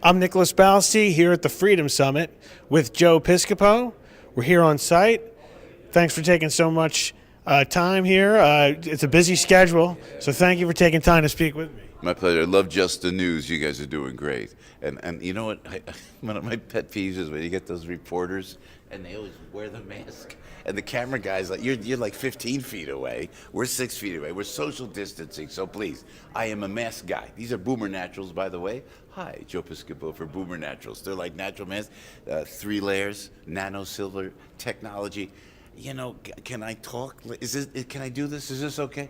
I'm Nicholas Ballasy here at the Freedom Summit with Joe Piscopo. We're here on site. Thanks for taking so much time here. It's a busy schedule, so thank you for taking time to speak with me. My pleasure. I love Just the News. You guys are doing great. And you know what? One of my pet peeves is when you get those reporters and they always wear the mask. And the camera guy's like, you're like 15 feet away. We're 6 feet away. We're social distancing. So please, I am a mask guy. These are Boomer Naturals, by the way. Hi, Joe Piscopo for Boomer Naturals. They're like natural masks, 3 layers, nano silver technology. You know, can I talk? Can I do this? Is this okay?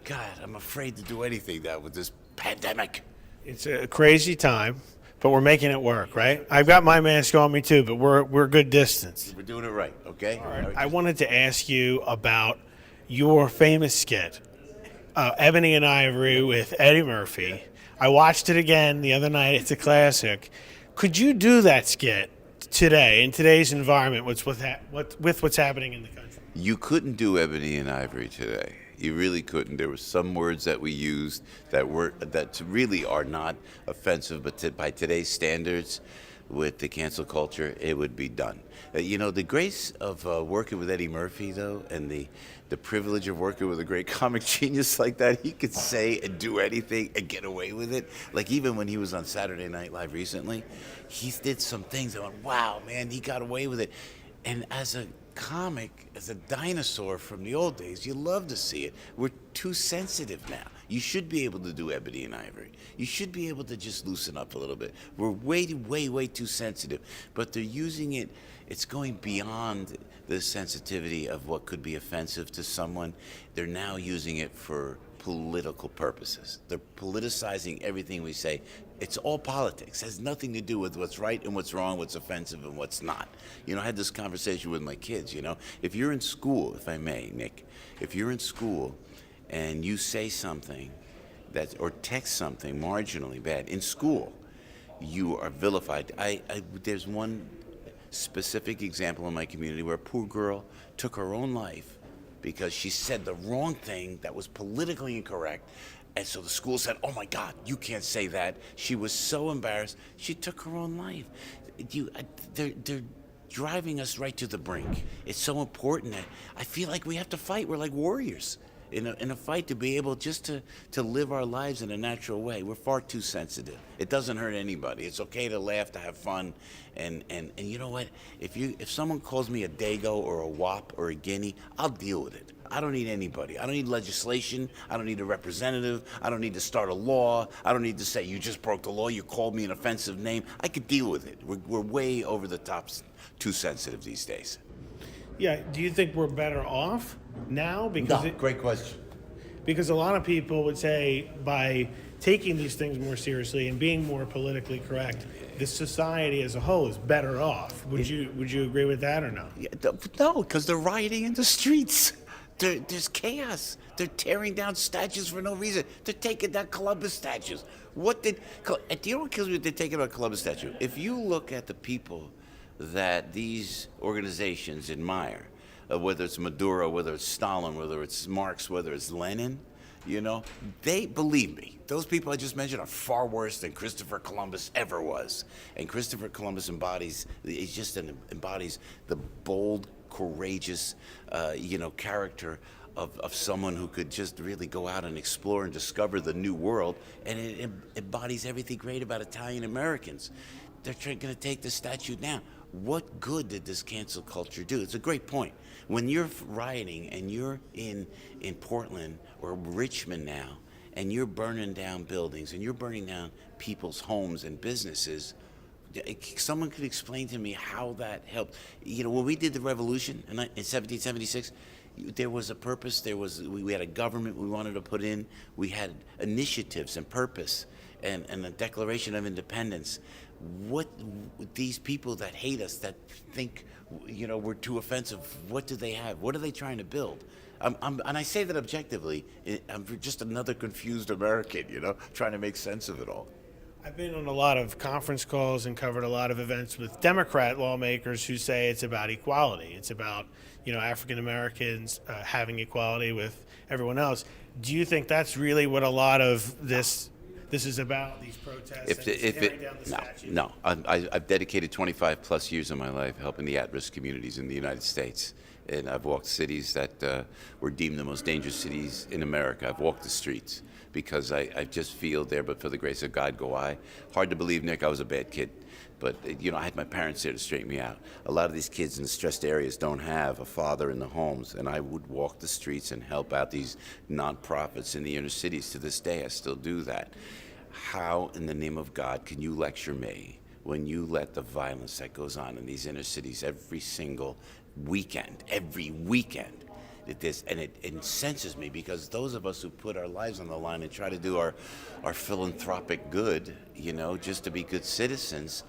God, I'm afraid to do anything now with this pandemic. It's a crazy time, but we're making it work, right? I've got my mask on me too, but we're a good distance. We're doing it right, okay? All right. I wanted to ask you about your famous skit, Ebony and Ivory with Eddie Murphy. I watched it again the other night. It's a classic. Could you do that skit today, in today's environment, with what's happening in the country? You couldn't do Ebony and Ivory today. You really couldn't. There were some words that we used that really are not offensive, but by today's standards, with the cancel culture, it would be done. You know, the grace of working with Eddie Murphy, though, and the privilege of working with a great comic genius like that, he could say and do anything and get away with it. Like even when he was on Saturday Night Live recently, he did some things that went, wow, man, he got away with it. And as a comic, as a dinosaur from the old days, you love to see it. We're too sensitive now. You should be able to do Ebony and Ivory. You should be able to just loosen up a little bit. We're way too sensitive. But they're using it, it's going beyond the sensitivity of what could be offensive to someone. They're now using it for political purposes. They're politicizing everything we say. It's all politics. It has nothing to do with what's right and what's wrong, what's offensive and what's not. You know, I had this conversation with my kids, you know. If you're in school, if I may, Nick, if you're in school and you say something or text something marginally bad in school, you are vilified. There's one specific example in my community where a poor girl took her own life because she said the wrong thing that was politically incorrect. And so the school said, oh my God, you can't say that. She was so embarrassed, she took her own life. They're driving us right to the brink. It's so important that I feel like we have to fight. We're like warriors in a fight to be able just to live our lives in a natural way. We're far too sensitive. It doesn't hurt anybody. It's okay to laugh, to have fun. And you know what? If someone calls me a dago or a wop or a guinea, I'll deal with it. I don't need anybody. I don't need legislation. I don't need a representative. I don't need to start a law. I don't need to say, you just broke the law. You called me an offensive name. I could deal with it. We're way over the top, too sensitive these days. Yeah. Do you think we're better off now? Great question. Because a lot of people would say by taking these things more seriously and being more politically correct, the society as a whole is better off. Would you agree with that or no? Yeah, no, because they're rioting in the streets. There's chaos. They're tearing down statues for no reason. They're taking down Columbus statues. Do you know what kills me? They're taking down Columbus statue. If you look at the people that these organizations admire, whether it's Maduro, whether it's Stalin, whether it's Marx, whether it's Lenin, you know, believe me, those people I just mentioned are far worse than Christopher Columbus ever was. And Christopher Columbus embodies the bold, courageous, character of someone who could just really go out and explore and discover the new world. And it embodies everything great about Italian Americans. They're going to take the statue down. What good did this cancel culture do? It's a great point. When you're rioting and you're in Portland or Richmond now, and you're burning down buildings and you're burning down people's homes and businesses, someone could explain to me how that helped. You know, when we did the revolution in 1776, there was a purpose. We had a government we wanted to put in. We had initiatives and purpose and a Declaration of Independence. What these people that hate us, that think, you know, we're too offensive, what do they have? What are they trying to build? And I say that objectively. I'm just another confused American, you know, trying to make sense of it all. I've been on a lot of conference calls and covered a lot of events with Democrat lawmakers who say it's about equality. It's about, you know, African Americans having equality with everyone else. Do you think that's really what a lot of this this is about, these protests, If, and it's if tearing it, down the no, statue? no. I've dedicated 25 plus years of my life helping the at-risk communities in the United States. And I've walked cities that were deemed the most dangerous cities in America. I've walked the streets because I just feel there, but for the grace of God go I. Hard to believe, Nick, I was a bad kid. But, I had my parents there to straighten me out. A lot of these kids in the stressed areas don't have a father in the homes, and I would walk the streets and help out these nonprofits in the inner cities. To this day, I still do that. How, in the name of God, can you lecture me when you let the violence that goes on in these inner cities every single weekend, it incenses me, because those of us who put our lives on the line and try to do our philanthropic good, just to be good citizens,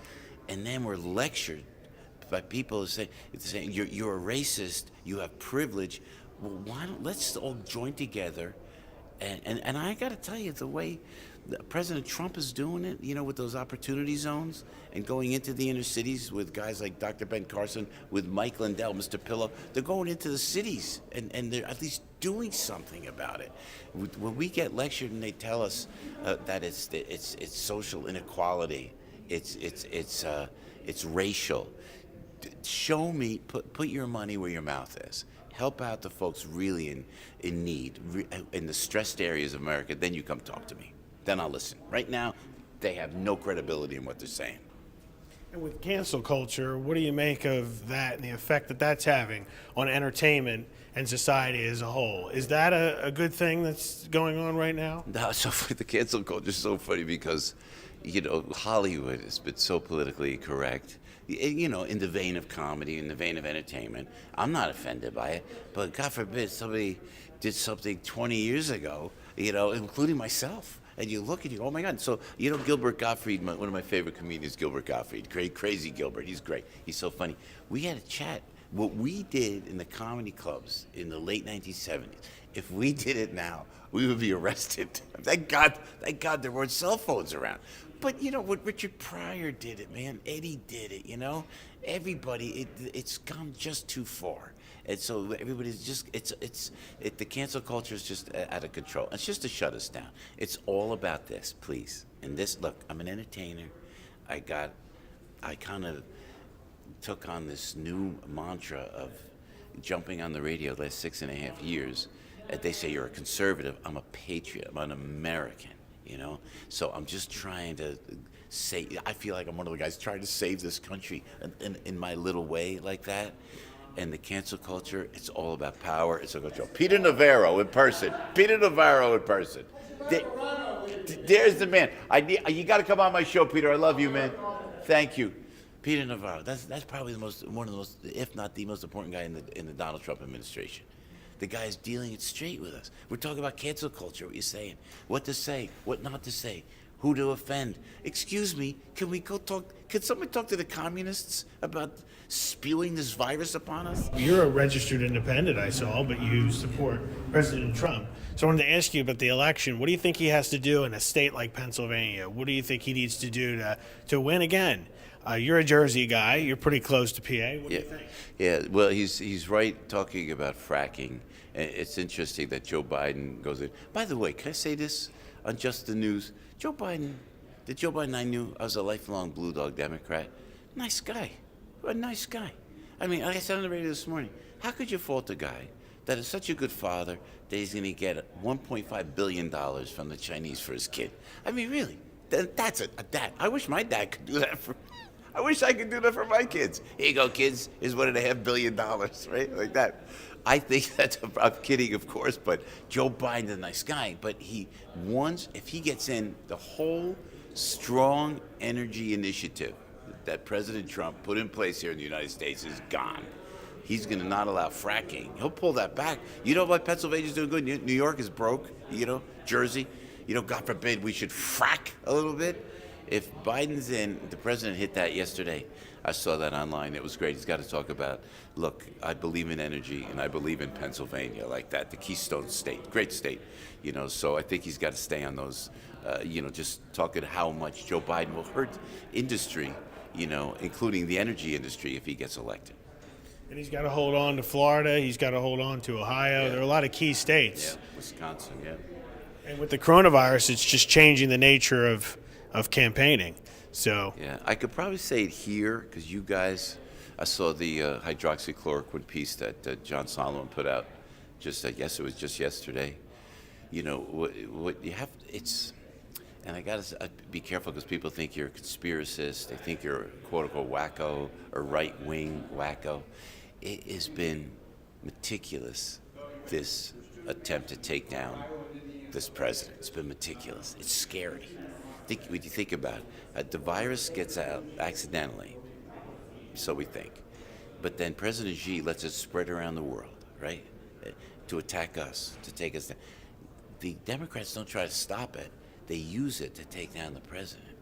and then we're lectured by people who saying you're a racist, you have privilege. Well, why don't let's all join together, and I got to tell you, the way President Trump is doing it, with those opportunity zones and going into the inner cities with guys like Dr. Ben Carson, with Mike Lindell, Mr. Pillow, they're going into the cities and they're at least doing something about it. When we get lectured and they tell us that it's social inequality, it's racial. Show me, put your money where your mouth is. Help out the folks really in need, in the stressed areas of America. Then you come talk to me. Then I'll listen. Right now, they have no credibility in what they're saying. And with cancel culture, what do you make of that and the effect that that's having on entertainment and society as a whole? Is that a good thing that's going on right now? No, so the cancel culture is so funny because, Hollywood has been so politically correct. In the vein of comedy, in the vein of entertainment. I'm not offended by it, but God forbid somebody did something 20 years ago, including myself. And you look and you go, oh my God. So, Gilbert Gottfried, one of my favorite comedians, Gilbert Gottfried, great, crazy Gilbert. He's great. He's so funny. We had a chat. What we did in the comedy clubs in the late 1970s, if we did it now, we would be arrested. Thank God there weren't cell phones around. But what Richard Pryor did it, man. Eddie did it, Everybody, it's gone just too far. And so everybody's just, the cancel culture is just out of control. It's just to shut us down. It's all about this, please. And this, look, I'm an entertainer. I kind of took on this new mantra of jumping on the radio the last 6.5 years. They say you're a conservative. I'm a patriot. I'm an American. So I'm just trying to I feel like I'm one of the guys trying to save this country in my little way like that. And the cancel culture, it's all about power. It's all about Peter Navarro in person. There's the man. You got to come on my show, Peter. I love you, man. Thank you. Peter Navarro. That's probably one of the most, if not the most important guy in the Donald Trump administration. The guy is dealing it straight with us. We're talking about cancel culture, what you're saying. What to say, what not to say, who to offend. Excuse me, can someone talk to the communists about spewing this virus upon us? You're a registered independent, I saw, but you support President Trump. So I wanted to ask you about the election. What do you think he has to do in a state like Pennsylvania? What do you think he needs to do to win again? You're a Jersey guy. You're pretty close to PA. What do you think? Yeah, well, he's right talking about fracking. It's interesting that Joe Biden goes in. By the way, can I say this on Just the News? Joe Biden I knew, I was a lifelong Blue Dog Democrat. Nice guy. A nice guy. I mean, like I said on the radio this morning, how could you fault a guy that is such a good father that he's going to get $1.5 billion from the Chinese for his kid? I mean, really, that's a dad. I wish my dad could do that I wish I could do that for my kids. Here you go, kids. Here's $1.5 billion, right? Like that. I think I'm kidding, of course, but Joe Biden's a nice guy. But if he gets in, the whole strong energy initiative that President Trump put in place here in the United States is gone. He's going to not allow fracking. He'll pull that back. You know what Pennsylvania's doing good? New York is broke, Jersey. God forbid we should frack a little bit. If Biden's in, the president hit that yesterday. I saw that online. It was great. He's got to talk about, look, I believe in energy and I believe in Pennsylvania like that, the Keystone State, great state. So I think he's got to stay on those, just talking how much Joe Biden will hurt industry, including the energy industry if he gets elected. And he's got to hold on to Florida. He's got to hold on to Ohio. Yeah. There are a lot of key states. Yeah, Wisconsin, yeah. And with the coronavirus, it's just changing the nature of campaigning. So Yeah, I could probably say it here because you guys, I saw the hydroxychloroquine piece that John Solomon put out. I guess it was just yesterday. You know what you have. And I gotta be careful because people think you're a conspiracist. They think you're a quote unquote wacko or right wing wacko. It has been meticulous. This attempt to take down this president. It's been meticulous. It's scary. When you think about it, the virus gets out accidentally, so we think. But then President Xi lets it spread around the world, right? To attack us, to take us down. The Democrats don't try to stop it. They use it to take down the president.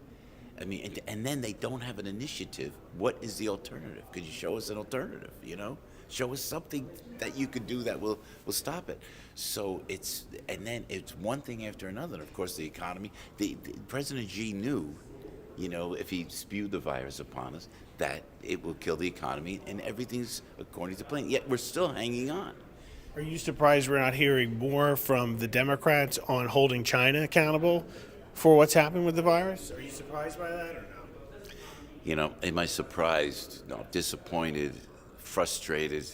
I mean, and then they don't have an initiative. What is the alternative? Could you show us an alternative, Show us something that you could do that will stop it. So and then it's one thing after another. And of course, the economy. The President Xi knew, if he spewed the virus upon us, that it will kill the economy, and everything's according to plan. Yet we're still hanging on. are you surprised we're not hearing more from the Democrats on holding China accountable for what's happened with the virus? Are you surprised by that or no? Am I surprised? No, disappointed, frustrated.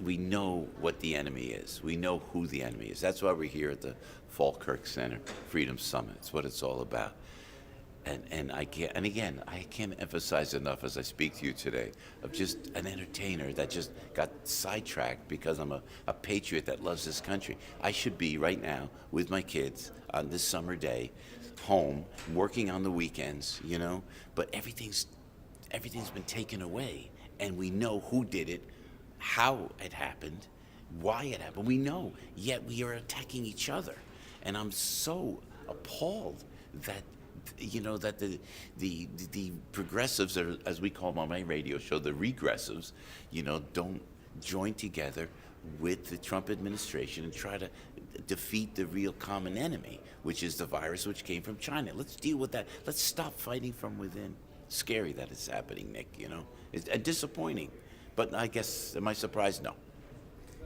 We know what the enemy is. We know who the enemy is. That's why we're here at the Falkirk Center Freedom Summit. It's what it's all about. And I can't emphasize enough as I speak to you today of just an entertainer that just got sidetracked because I'm a patriot that loves this country. I should be right now with my kids on this summer day, home, working on the weekends, but everything's been taken away, and we know who did it, how it happened, why it happened. We know, yet we are attacking each other, and I'm so appalled that that the progressives, or as we call them on my radio show, the regressives, don't join together with the Trump administration and try to defeat the real common enemy, which is the virus which came from China. Let's deal with that. Let's stop fighting from within. Scary that it's happening, Nick, It's disappointing. But I guess, am I surprised? No.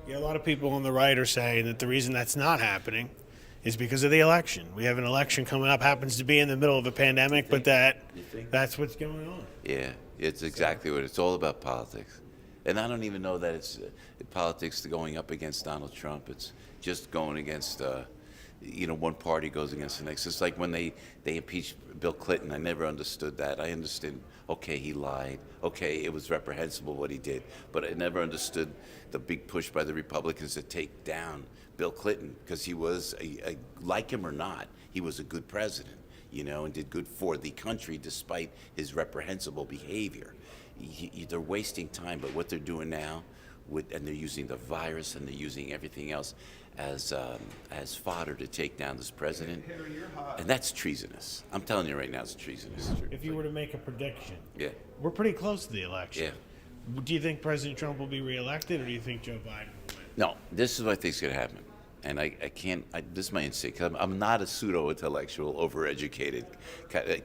Yeah, a lot of people on the right are saying that the reason that's not happening is because of the election. We have an election coming up, happens to be in the middle of a pandemic, but that's what's going on. Yeah, it's exactly what it's all about, politics. And I don't even know that it's politics going up against Donald Trump. It's just going against, one party goes against the next. It's like when they impeached Bill Clinton. I never understood that. I understood, okay, he lied. Okay, it was reprehensible what he did. But I never understood the big push by the Republicans to take down Bill Clinton, because he was, like him or not, he was a good president, and did good for the country despite his reprehensible behavior. They're wasting time, but what they're doing now, and they're using the virus and they're using everything else as fodder to take down this president, and that's treasonous. I'm telling you right now, it's treasonous. If you were to make a prediction, yeah, we're pretty close to the election. Yeah. Do you think President Trump will be reelected, or do you think Joe Biden will win? No, this is what I think is going to happen. And I can't, this is my instinct, 'cause I'm not a pseudo-intellectual, overeducated,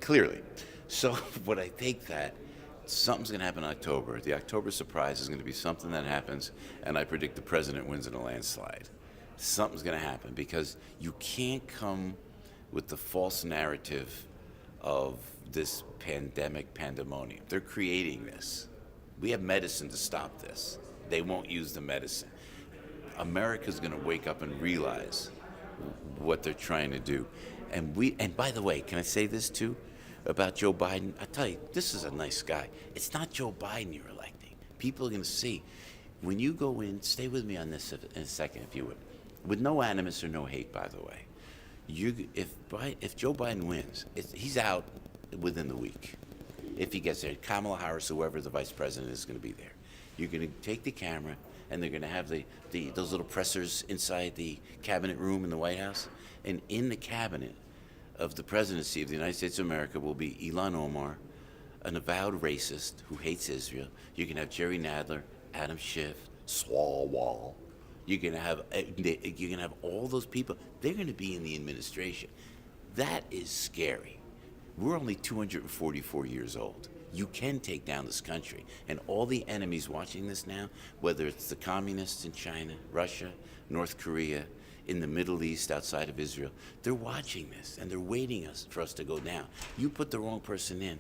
clearly. So what I think that something's going to happen in October. The October surprise is going to be something that happens, and I predict the president wins in a landslide. Something's going to happen, because you can't come with the false narrative of this pandemonium. They're creating this. We have medicine to stop this. They won't use the medicine. America's going to wake up and realize what they're trying to do. And by the way, can I say this too about Joe Biden? I tell you, this is a nice guy. It's not Joe Biden you're electing. People are going to see. When you go in, stay with me on this in a second, if you would. With no animus or no hate, by the way. If Joe Biden wins, he's out within the week. If he gets there, Kamala Harris, whoever the vice president is, going to be there. You're going to take the camera, and they're going to have those little pressers inside the cabinet room in the White House. And in the cabinet of the presidency of the United States of America will be Ilhan Omar, an avowed racist who hates Israel. You can have Jerry Nadler, Adam Schiff, Swalwell. You're going to have all those people. They're going to be in the administration. That is scary. We're only 244 years old. You can take down this country. And all the enemies watching this now, whether it's the communists in China, Russia, North Korea, in the Middle East, outside of Israel, they're watching this and they're waiting for us to go down. You put the wrong person in,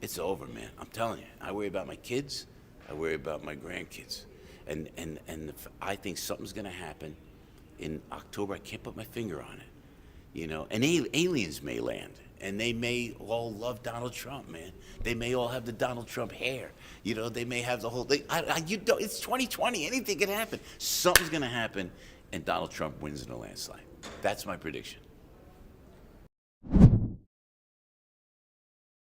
it's over, man. I'm telling you. I worry about my kids. I worry about my grandkids. And I think something's going to happen in October. I can't put my finger on it. You know, and aliens may land, and they may all love Donald Trump, man. They may all have the Donald Trump hair. You know, they may have the whole thing. It's 2020. Anything can happen. Something's going to happen, and Donald Trump wins in a landslide. That's my prediction.